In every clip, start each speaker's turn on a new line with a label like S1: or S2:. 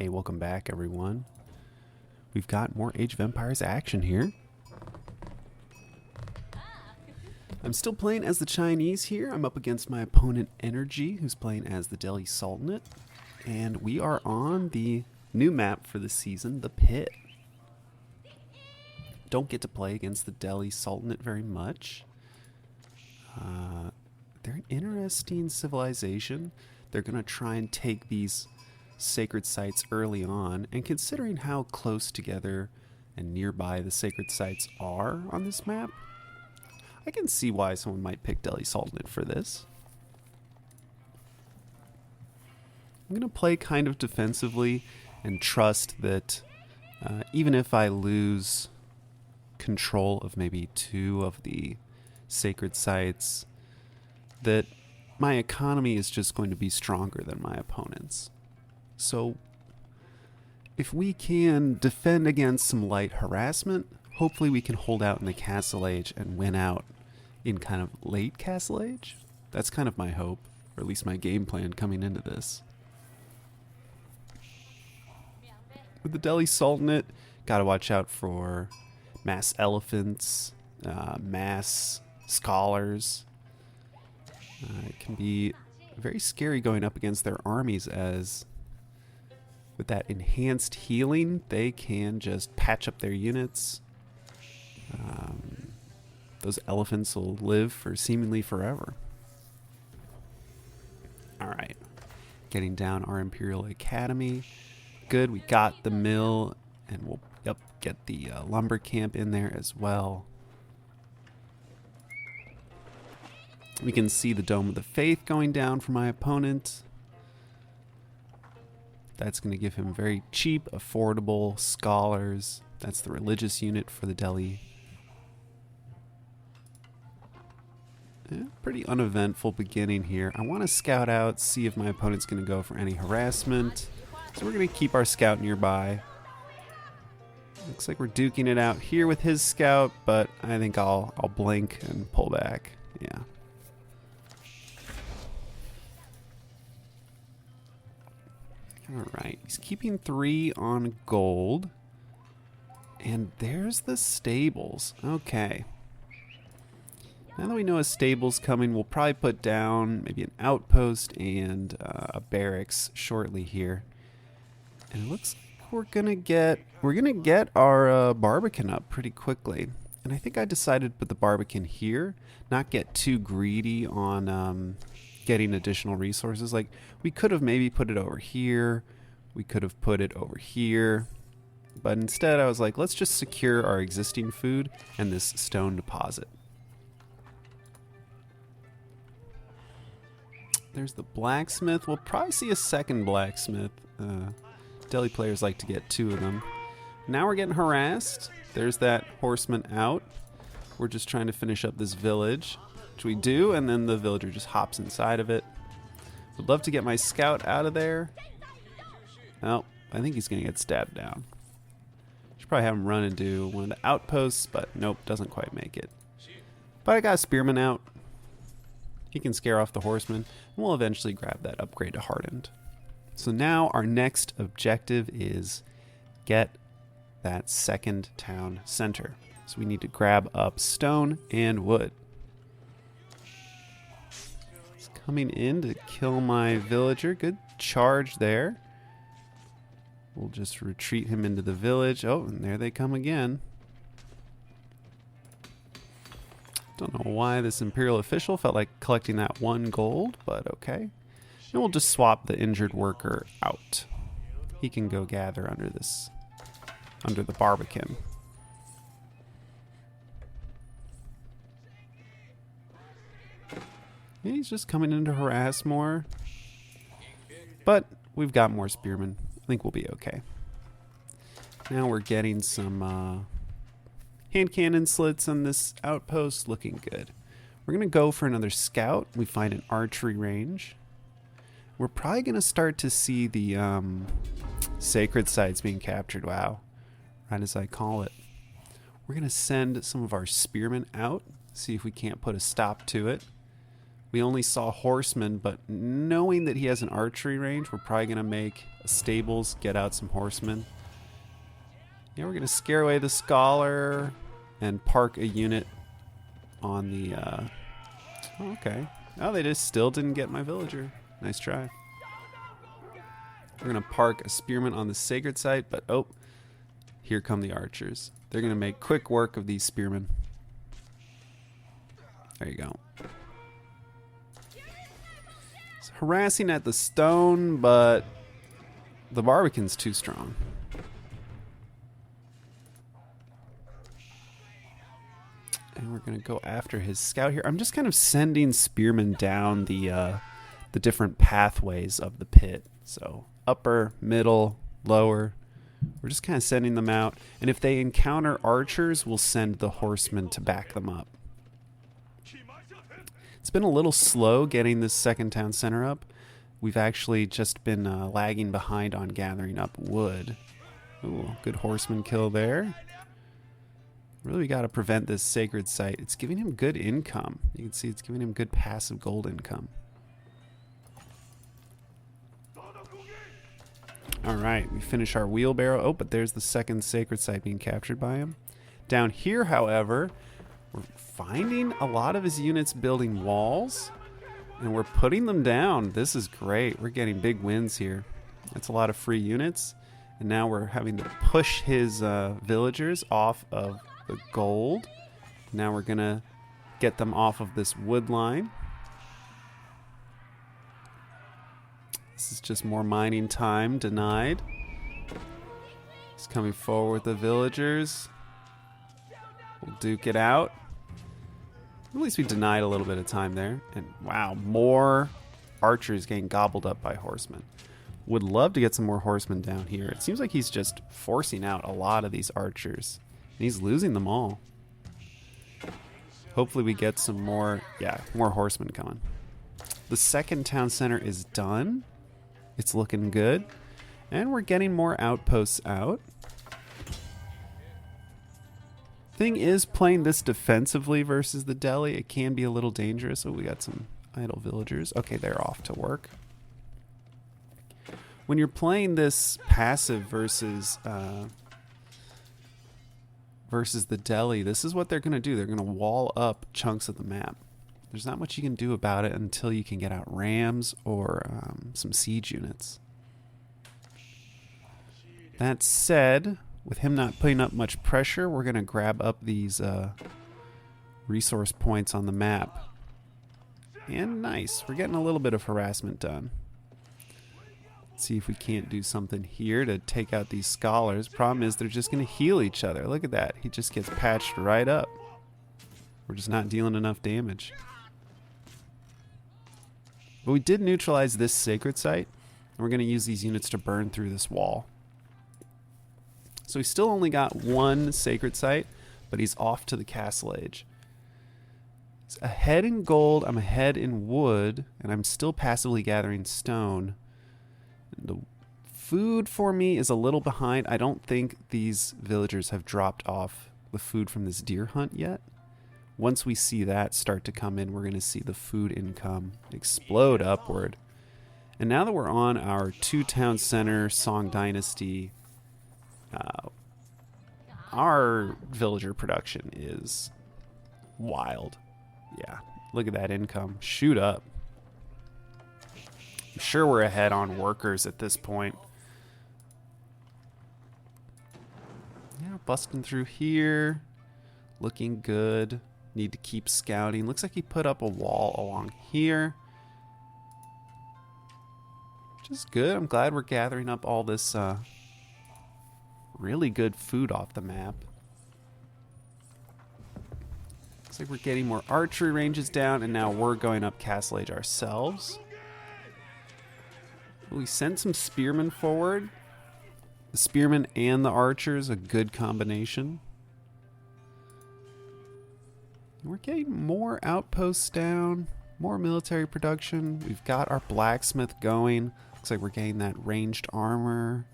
S1: Hey, welcome back everyone. We've got more Age of Empires action here. I'm still playing as the Chinese here. I'm up against my opponent Energy, who's playing as the Delhi Sultanate. And we are on the new map for the season, the Pit. Don't get to play against the Delhi Sultanate very much. They're an interesting civilization. They're going to try and take these sacred sites early on, and considering how close together and nearby the sacred sites are on this map, I can see why someone might pick Delhi Sultanate for this. I'm going to play kind of defensively and trust that even if I lose control of maybe 2 of the sacred sites, that my economy is just going to be stronger than my opponent's. So if we can defend against some light harassment, hopefully we can hold out in the Castle Age and win out in kind of late Castle Age. That's kind of my hope, or at least my game plan coming into this. With the Delhi Sultanate, gotta watch out for mass elephants, mass scholars. It can be very scary going up against their armies, as with that enhanced healing, they can just patch up their units. Those elephants will live for seemingly forever. Alright, getting down our Imperial Academy. Good, we got the mill, and we'll get the lumber camp in there as well. We can see the Dome of the Faith going down for my opponent. That's going to give him very cheap, affordable scholars. That's the religious unit for the Delhi. Pretty uneventful beginning here. I want to scout out, see if my opponent's going to go for any harassment. So we're going to keep our scout nearby. Looks like we're duking it out here with his scout, but I think I'll blink and pull back. Yeah. Alright, he's keeping 3 on gold. And there's the stables. Okay. Now that we know a stable's coming, we'll probably put down maybe an outpost and a barracks shortly here. And it looks like we're gonna get our Barbican up pretty quickly. And I think I decided to put the Barbican here, not get too greedy on getting additional resources. Like, we could have maybe put it over here, we could have put it over here, but instead I was like, let's just secure our existing food and this stone deposit. There's the blacksmith. We'll probably see a second blacksmith. Delhi players like to get 2 of them. Now we're getting harassed. There's that horseman out. We're just trying to finish up this village, which we do, and then the villager just hops inside of it. Would love to get my scout out of there. Oh, I think he's going to get stabbed down. Should probably have him run and do one of the outposts, but nope, doesn't quite make it. But I got a spearman out. He can scare off the horseman, and we'll eventually grab that upgrade to hardened. So now our next objective is get that second town center. So we need to grab up stone and wood. He's coming in to kill my villager. Good charge there. We'll just retreat him into the village. Oh, and there they come again. Don't know why this Imperial official felt like collecting that 1 gold, but okay. And we'll just swap the injured worker out. He can go gather under the Barbican. And he's just coming in to harass more. But we've got more spearmen. I think we'll be okay. Now we're getting some hand cannon slits on this outpost, looking good. We're going to go for another scout. We find an archery range. We're probably going to start to see the sacred sites being captured. Wow. Right as I call it. We're going to send some of our spearmen out, see if we can't put a stop to it. We only saw horsemen, but knowing that he has an archery range, we're probably going to make stables, get out some horsemen. Yeah, we're going to scare away the scholar and park a unit on the... oh, okay. Oh, they just still didn't get my villager. Nice try. We're going to park a spearman on the sacred site, but oh, here come the archers. They're going to make quick work of these spearmen. There you go. It's harassing at the stone, but the Barbican's too strong. And we're going to go after his scout here. I'm just kind of sending spearmen down the different pathways of the pit. So upper, middle, lower. We're just kind of sending them out. And if they encounter archers, we'll send the horsemen to back them up. It's been a little slow getting this second town center up. We've actually just been lagging behind on gathering up wood. Ooh, good horseman kill there. Really got to prevent this sacred site. It's giving him good income. You can see it's giving him good passive gold income. Alright, we finish our wheelbarrow. Oh, but there's the second sacred site being captured by him. Down here, however, we're finding a lot of his units building walls, and we're putting them down. This is great. We're getting big wins here. That's a lot of free units. And now we're having to push his villagers off of the gold. Now we're going to get them off of this wood line. This is just more mining time. Denied. He's coming forward with the villagers. We'll duke it out. At least we denied a little bit of time there. And wow, more archers getting gobbled up by horsemen. Would love to get some more horsemen down here. It seems like he's just forcing out a lot of these archers. And he's losing them all. Hopefully we get some more, more horsemen coming. The second town center is done. It's looking good. And we're getting more outposts out. Thing is, playing this defensively versus the Delhi, it can be a little dangerous. Oh, we got some idle villagers. Okay, they're off to work. When you're playing this passive versus the Delhi, this is what they're going to do. They're going to wall up chunks of the map. There's not much you can do about it until you can get out rams or some siege units. That said, with him not putting up much pressure, we're going to grab up these resource points on the map. And nice. We're getting a little bit of harassment done. Let's see if we can't do something here to take out these scholars. Problem is they're just going to heal each other. Look at that. He just gets patched right up. We're just not dealing enough damage. But we did neutralize this sacred site. And we're going to use these units to burn through this wall. So he still only got one sacred site, but he's off to the castle age. He's ahead in gold, I'm ahead in wood, and I'm still passively gathering stone. And the food for me is a little behind. I don't think these villagers have dropped off the food from this deer hunt yet. Once we see that start to come in, we're going to see the food income explode upward. And now that we're on our two-town center Song Dynasty, our villager production is wild. Yeah, look at that income. Shoot up. I'm sure we're ahead on workers at this point. Yeah, busting through here. Looking good. Need to keep scouting. Looks like he put up a wall along here. Which is good. I'm glad we're gathering up all this really good food off the map. Looks like we're getting more archery ranges down, and now we're going up Castle Age ourselves. We sent some spearmen forward. The spearmen and the archers, a good combination. We're getting more outposts down, more military production. We've got our blacksmith going. Looks like we're getting that ranged armor.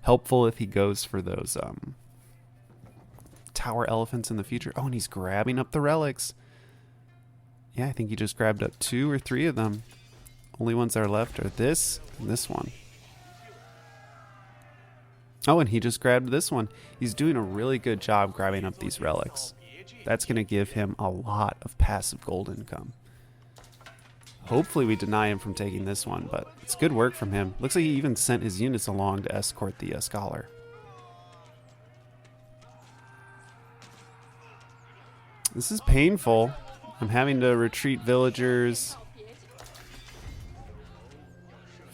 S1: Helpful if he goes for those tower elephants in the future. Oh, and he's grabbing up the relics. Yeah, I think he just grabbed up 2 or 3 of them. Only ones that are left are this and this one. Oh, and he just grabbed this one. He's doing a really good job grabbing up these relics. That's going to give him a lot of passive gold income. Hopefully we deny him from taking this one, but it's good work from him. Looks like he even sent his units along to escort the scholar. This is painful. I'm having to retreat villagers.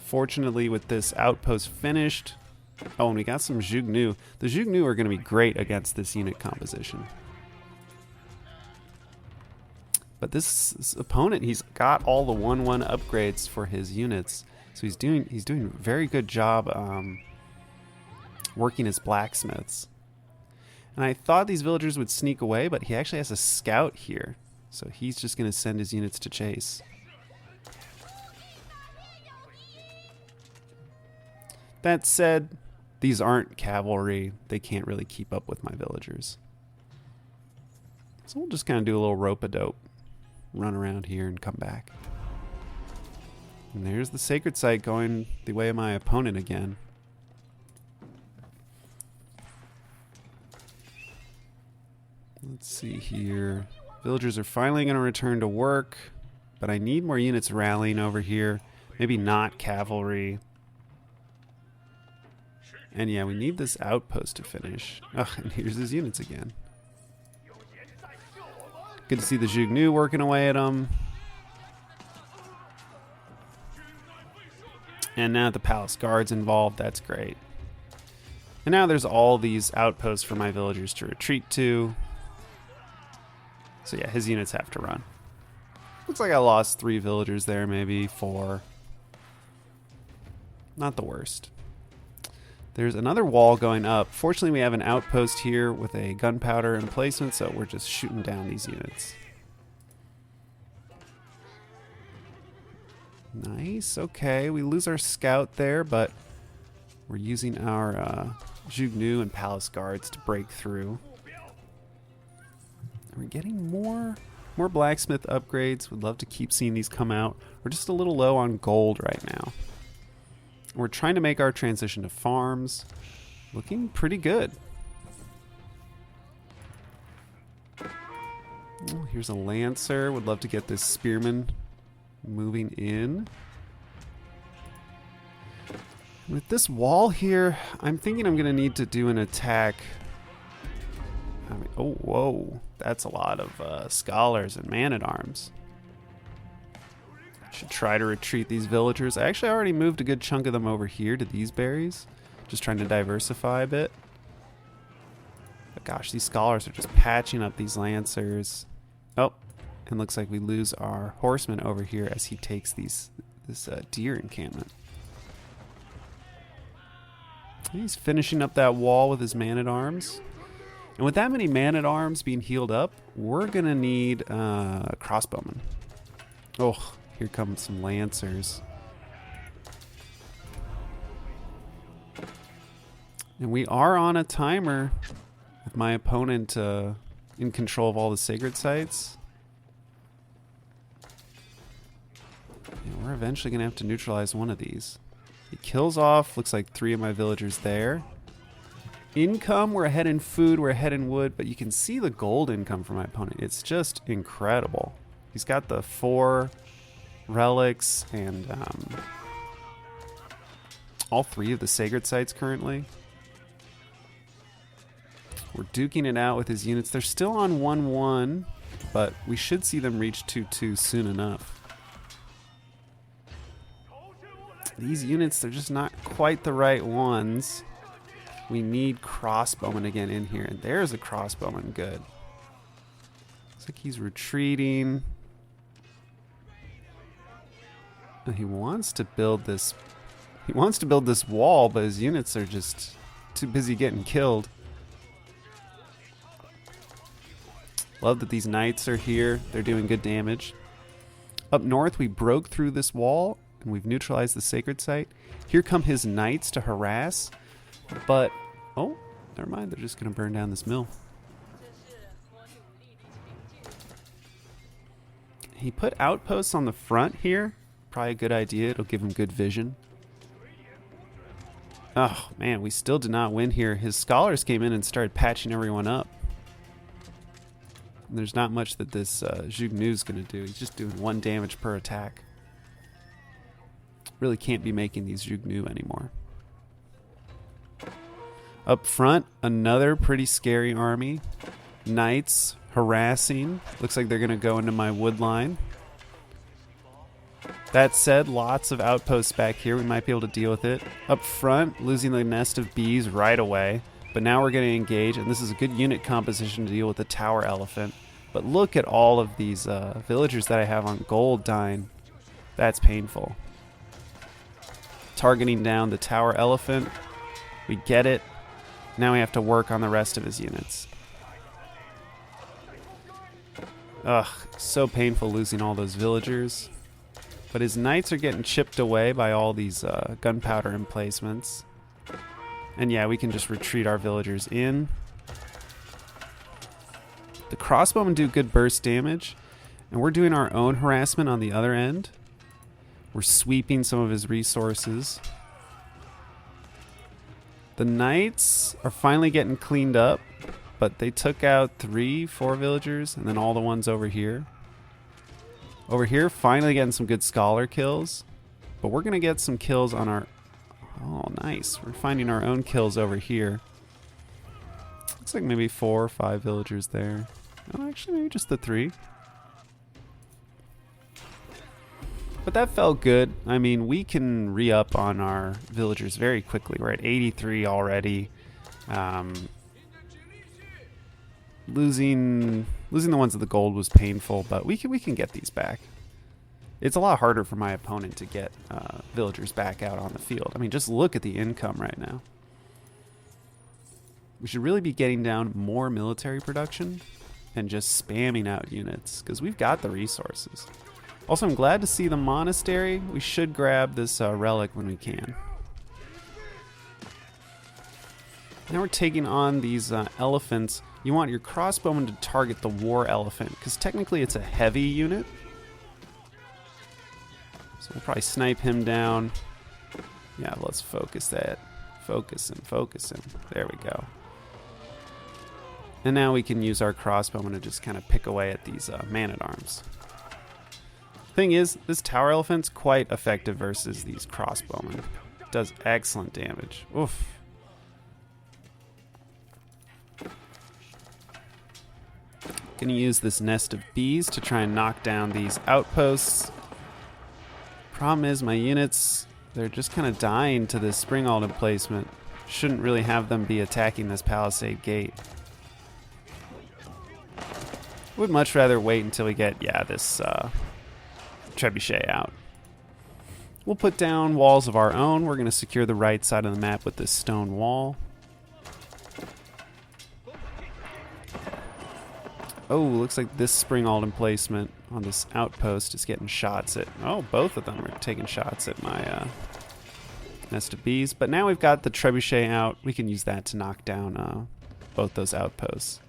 S1: Fortunately, with this outpost finished... Oh, and we got some Jugnu. The Jugnu are going to be great against this unit composition. But this opponent, he's got all the 1/1 upgrades for his units, so he's doing a very good job working his blacksmiths. And I thought these villagers would sneak away, but he actually has a scout here, so he's just going to send his units to chase. That said, these aren't cavalry. They can't really keep up with my villagers. So we'll just kind of do a little rope-a-dope. Run around here and come back. And there's the sacred site going the way of my opponent again. Let's see here. Villagers are finally going to return to work, but I need more units rallying over here. Maybe not cavalry. And yeah, we need this outpost to finish. Oh, and here's his units again. Good to see the Jugnu working away at them. And now the palace guard's involved. That's great. And now there's all these outposts for my villagers to retreat to. So yeah, his units have to run. Looks like I lost 3 villagers there, maybe 4. Not the worst. There's another wall going up. Fortunately, we have an outpost here with a gunpowder emplacement, so we're just shooting down these units. Nice, okay. We lose our scout there, but we're using our Jugnu and palace guards to break through. We're getting more blacksmith upgrades. Would love to keep seeing these come out. We're just a little low on gold right now. We're trying to make our transition to farms. Looking pretty good. Oh, here's a lancer. Would love to get this spearman moving in. With this wall here, I'm thinking I'm going to need to do an attack. Oh, whoa. That's a lot of scholars and man-at-arms. Should try to retreat these villagers. I actually already moved a good chunk of them over here to these berries. Just trying to diversify a bit. But gosh, these scholars are just patching up these lancers. Oh, and looks like we lose our horseman over here as he takes this deer encampment. He's finishing up that wall with his man-at-arms. And with that many man-at-arms being healed up, we're going to need a crossbowman. Oh, here come some lancers. And we are on a timer with my opponent in control of all the sacred sites. Yeah, we're eventually going to have to neutralize one of these. He kills off, looks like 3 of my villagers there. Income, we're ahead in food, we're ahead in wood, but you can see the gold income from my opponent. It's just incredible. He's got the 4 relics and all 3 of the sacred sites currently. We're duking it out with his units. They're still on 1-1, but we should see them reach 2-2 soon enough. These units, they're just not quite the right ones. We need crossbowmen again in here, and there's a crossbowman. Good. Looks like he's retreating. And he wants to build this. He wants to build this wall, but his units are just too busy getting killed. Love that these knights are here. They're doing good damage. Up north, we broke through this wall, and we've neutralized the sacred site. Here come his knights to harass. But, oh, never mind. They're just going to burn down this mill. He put outposts on the front here. Probably a good idea. It'll give him good vision. Oh, man, we still did not win here. His scholars came in and started patching everyone up. And there's not much that this Jugnu's going to do. He's just doing 1 damage per attack. Really can't be making these Jugnu anymore. Up front, another pretty scary army. Knights harassing. Looks like they're going to go into my wood line. That said, lots of outposts back here. We might be able to deal with it. Up front, losing the nest of bees right away. But now we're going to engage, and this is a good unit composition to deal with the tower elephant. But look at all of these villagers that I have on gold dying. That's painful. Targeting down the tower elephant. We get it. Now we have to work on the rest of his units. Ugh, so painful losing all those villagers. But his knights are getting chipped away by all these gunpowder emplacements. And yeah, we can just retreat our villagers in. The crossbowmen do good burst damage. And we're doing our own harassment on the other end. We're sweeping some of his resources. The knights are finally getting cleaned up. But they took out 3-4 villagers. And then all the ones over here. Over here, finally getting some good scholar kills. But we're going to get some kills on our... Oh, nice. We're finding our own kills over here. Looks like maybe 4 or 5 villagers there. Oh, actually, maybe just the 3. But that felt good. I mean, we can re-up on our villagers very quickly. We're at 83 already. Losing the ones of the gold was painful, but we can get these back. It's a lot harder for my opponent to get villagers back out on the field. I mean, just look at the income right now. We should really be getting down more military production and just spamming out units, because we've got the resources. Also, I'm glad to see the monastery. We should grab this relic when we can. Now we're taking on these elephants. You want your crossbowman to target the war elephant, because technically it's a heavy unit. So we'll probably snipe him down. Yeah, let's focus that. Focus him. There we go. And now we can use our crossbowman to just kind of pick away at these man-at-arms. Thing is, this tower elephant's quite effective versus these crossbowmen. Does excellent damage. Oof. Gonna use this nest of bees to try and knock down these outposts. Problem is, my units, they're just kind of dying to this spring-alt emplacement. Shouldn't really have them be attacking this palisade gate. Would much rather wait until we get, this trebuchet out. We'll put down walls of our own. We're going to secure the right side of the map with this stone wall. Oh, looks like this spring-alt emplacement on this outpost is getting shots at... Oh, both of them are taking shots at my nest of bees. But now we've got the trebuchet out. We can use that to knock down both those outposts.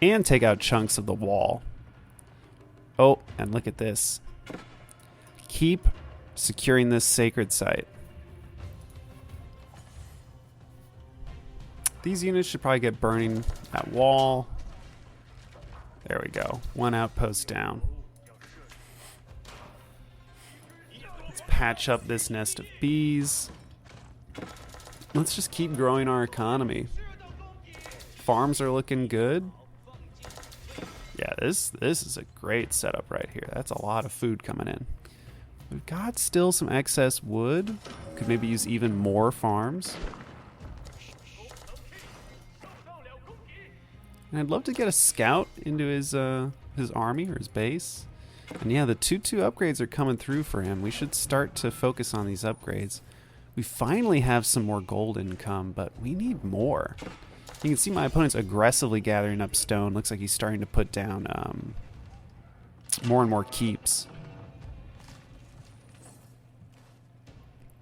S1: And take out chunks of the wall. Oh, and look at this. Keep securing this sacred site. These units should probably get burning that wall. There we go. One outpost down. Let's patch up this nest of bees. Let's just keep growing our economy. Farms are looking good. Yeah, this is a great setup right here. That's a lot of food coming in. We've got still some excess wood. Could maybe use even more farms. And I'd love to get a scout into his army or his base. And yeah, the 2-2 upgrades are coming through for him. We should start to focus on these upgrades. We finally have some more gold income, but we need more. You can see my opponent's aggressively gathering up stone. Looks like he's starting to put down more and more keeps.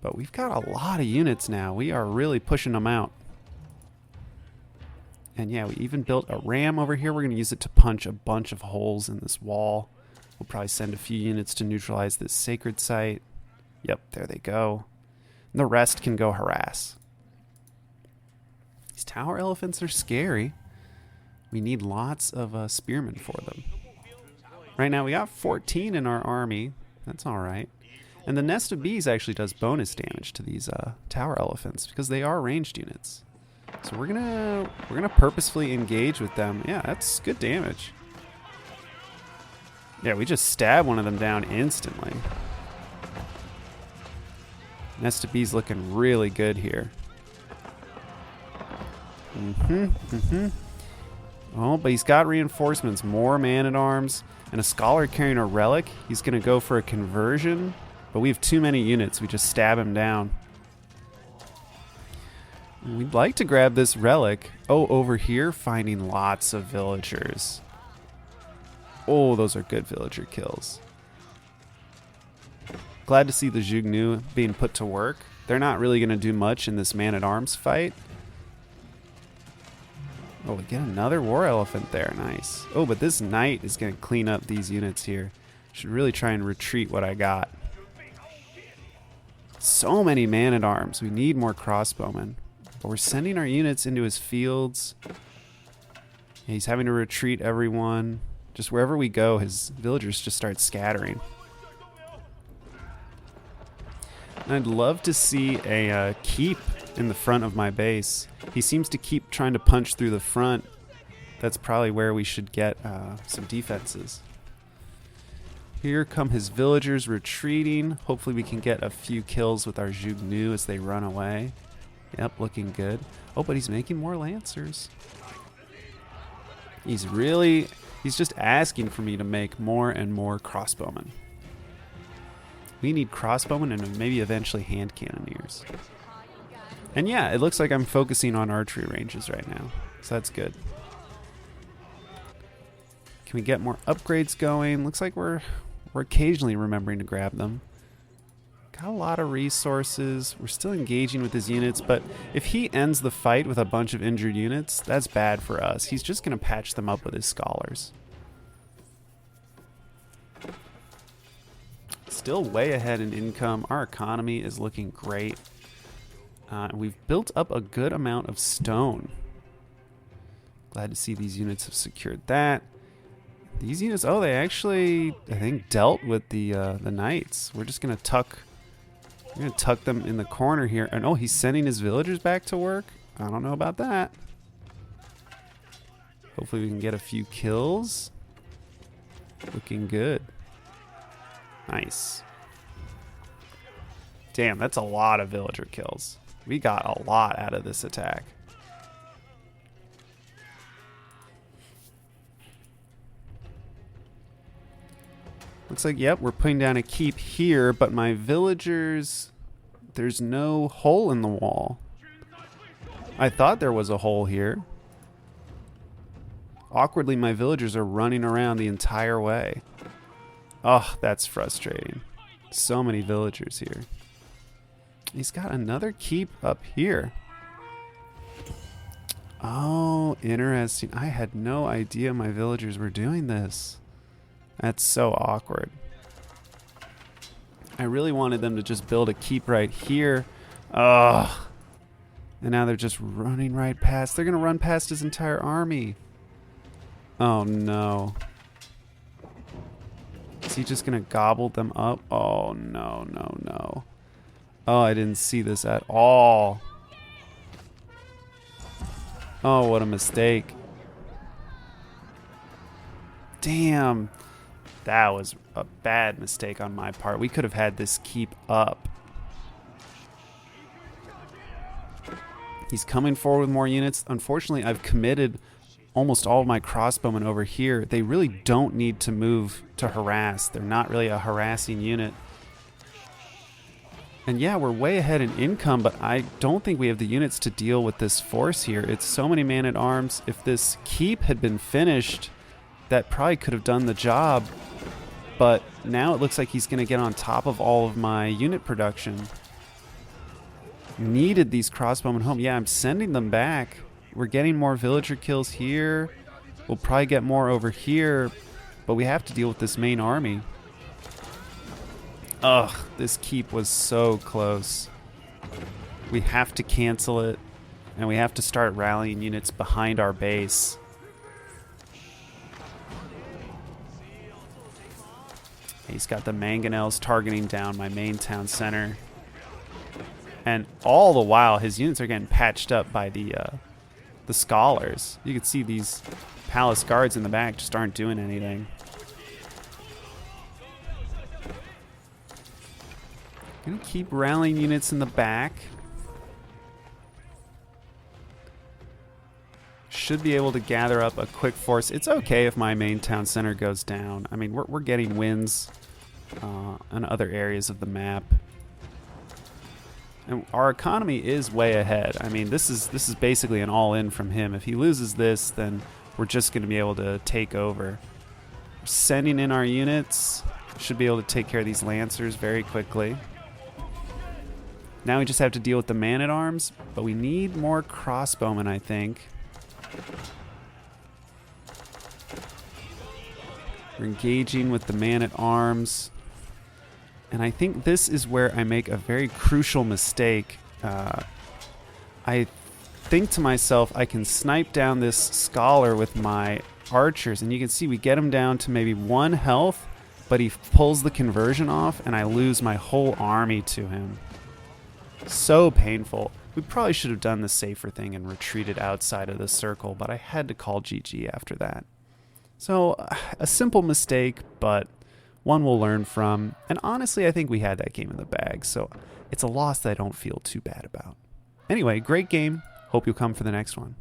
S1: But we've got a lot of units now. We are really pushing them out. And yeah, we even built a ram over here. We're going to use it to punch a bunch of holes in this wall. We'll probably send a few units to neutralize this sacred site. Yep, there they go. And the rest can go harass. Tower elephants are scary. We need lots of spearmen for them. Right now we got 14 in our army. That's all right. And the nest of bees actually does bonus damage to these tower elephants because they are ranged units. So we're gonna purposefully engage with them. Yeah, that's good damage. Yeah, we just stabbed one of them down instantly. Nest of bees looking really good here. Oh, but he's got reinforcements, more man-at-arms, and a scholar carrying a relic. He's going to go for a conversion, but we have too many units. We just stab him down. We'd like to grab this relic. Oh, over here, finding lots of villagers. Oh, those are good villager kills. Glad to see the Jugnu being put to work. They're not really going to do much in this man-at-arms fight. Oh, we get another war elephant there. Nice. Oh, but this knight is going to clean up these units here. Should really try and retreat what I got. So many man-at-arms. We need more crossbowmen. But we're sending our units into his fields. He's having to retreat everyone. Just wherever we go, his villagers just start scattering. And I'd love to see a keep in the front of my base. He seems to keep trying to punch through the front. That's probably where we should get some defenses. Here come his villagers retreating. Hopefully we can get a few kills with our Jugnu as they run away. Yep, looking good. Oh, but he's making more lancers. He's just asking for me to make more and more crossbowmen. We need crossbowmen and maybe eventually hand cannoneers. And yeah, it looks like I'm focusing on archery ranges right now, so that's good. Can we get more upgrades going? Looks like we're occasionally remembering to grab them. Got a lot of resources. We're still engaging with his units, but if he ends the fight with a bunch of injured units, that's bad for us. He's just going to patch them up with his scholars. Still way ahead in income. Our economy is looking great. We've built up a good amount of stone. Glad to see these units have secured that. These units, oh, they actually, I think, dealt with the knights. We're just gonna tuck them in the corner here. And oh, he's sending his villagers back to work. I don't know about that. Hopefully we can get a few kills. Looking good. Nice. Damn, that's a lot of villager kills. We got a lot out of this attack. Looks like, yep, we're putting down a keep here, but my villagers, there's no hole in the wall. I thought there was a hole here. Awkwardly, my villagers are running around the entire way. Oh, that's frustrating. So many villagers here. He's got another keep up here. Oh, interesting. I had no idea my villagers were doing this. That's so awkward. I really wanted them to just build a keep right here. Ugh. And now they're just running right past. They're going to run past his entire army. Oh, no. Is he just going to gobble them up? Oh, no, no, no. Oh, I didn't see this at all. Oh, what a mistake. Damn. That was a bad mistake on my part. We could have had this keep up. He's coming forward with more units. Unfortunately, I've committed almost all of my crossbowmen over here. They really don't need to move to harass. They're not really a harassing unit. And yeah, we're way ahead in income, but I don't think we have the units to deal with this force here. It's so many man-at-arms. If this keep had been finished, that probably could have done the job. But now it looks like he's going to get on top of all of my unit production. Needed these crossbowmen home. Yeah, I'm sending them back. We're getting more villager kills here. We'll probably get more over here. But we have to deal with this main army. Ugh, this keep was so close. We have to cancel it. and we have to start rallying units behind our base. He's got the mangonels targeting down my main town center. And all the while, his units are getting patched up by the scholars. You can see these palace guards in the back just aren't doing anything. Gonna keep rallying units in the back. Should be able to gather up a quick force. It's okay if my main town center goes down. I mean, we're getting wins on other areas of the map. And our economy is way ahead. I mean, this is basically an all-in from him. If he loses this, then we're just going to be able to take over. We're sending in our units. Should be able to take care of these lancers very quickly. Now we just have to deal with the man-at-arms, but we need more crossbowmen, I think. We're engaging with the man-at-arms. And I think this is where I make a very crucial mistake. I think to myself, I can snipe down this scholar with my archers, and you can see we get him down to maybe 1 health, but he pulls the conversion off, and I lose my whole army to him. So painful. We probably should have done the safer thing and retreated outside of the circle, but I had to call GG after that. So, a simple mistake, but one we'll learn from. And honestly, I think we had that game in the bag, so it's a loss that I don't feel too bad about. Anyway, great game. Hope you'll come for the next one.